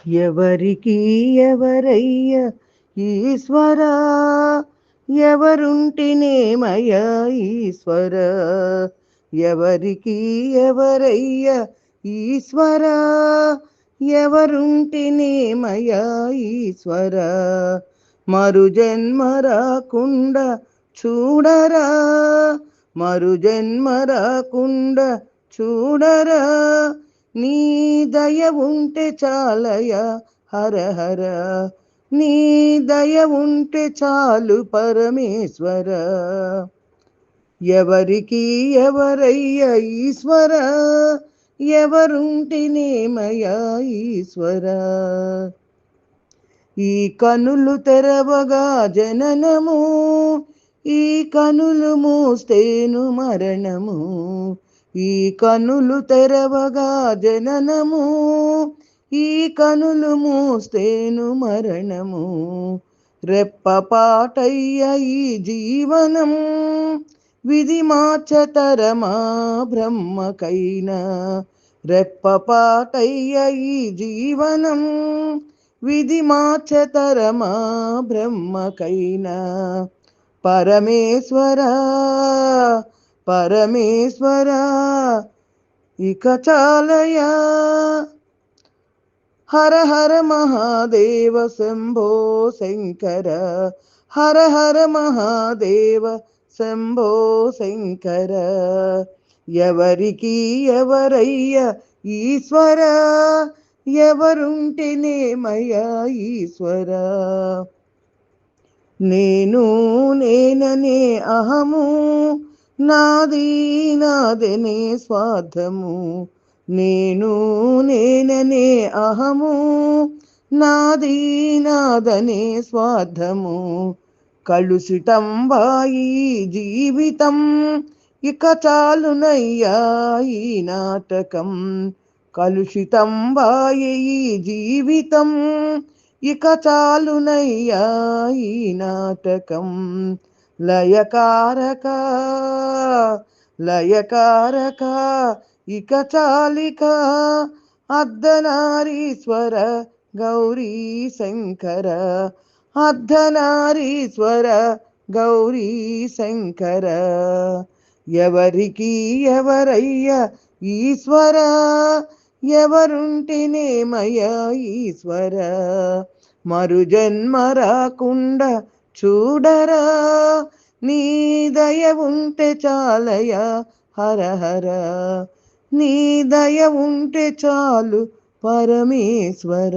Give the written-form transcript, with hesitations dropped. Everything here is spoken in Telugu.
ఎవరికి ఎవరయ్య ఈశ్వరా, ఎవరుంటినేమయ్య ఈశ్వరా, ఎవరికి ఎవరయ్య ఈశ్వరా, ఎవరుంటినేమయ్య ఈశ్వరా, మరు జన్మ రాకుండా చూడరా, మరు జన్మ రాకుండా చూడరా, నీ దయ ఉంటే చాలయ హర హర, నీ దయ ఉంటే చాలు పరమేశ్వర, ఎవరికి ఎవరయ్య ఈశ్వర, ఎవరుంటినేమయ ఈశ్వర, ఈ కనులు తెరవగా జననము, ఈ కనులు మూస్తేను మరణము, ఈ కనులు తెరవగా జననము, ఈ కనులు మూస్తేను మరణము, రెప్పపాటయ్య ఈ జీవనం, విధి మార్చతరమా బ్రహ్మకైనా, రెప్పపాటయ్య ఈ జీవనం, విధి మార్చతరమా బ్రహ్మకైనా, పరమేశ్వరా పరమేశ్వరా ఇక చాలయా, హర హర మహాదేవ శంభో శంకర, హర హర మహాదేవ శంభో శంకర, ఎవరికి ఎవరయ్య ఈశ్వర, ఎవరుంటేనేమయ్య ఈశ్వర, నేను నేననే అహము, నాది నాదనే స్వార్థము, నేను నేననే అహము, నాది నాదనే స్వార్థము, కలుషితం వాయి జీవితం, ఇక చాలునయ్యా ఈ నాటకం, కలుషితం వాయి జీవితం, ఇక చాలునయ్యా ఈ నాటకం, లయకారక లయకారక ఇక చాలిక, అర్ధనారీశ్వర గౌరీ శంకర, అర్ధనారీశ్వర గౌరీ శంకర, ఎవరికి ఎవరయ్య ఈశ్వర, ఎవరుంటేనేమయ్య ఈశ్వర, మరు జన్మ రాకుండా చూడరా, నీ దయ ఉంటే చాలయ హర హర, నీ దయ ఉంటే చాలు పరమేశ్వర.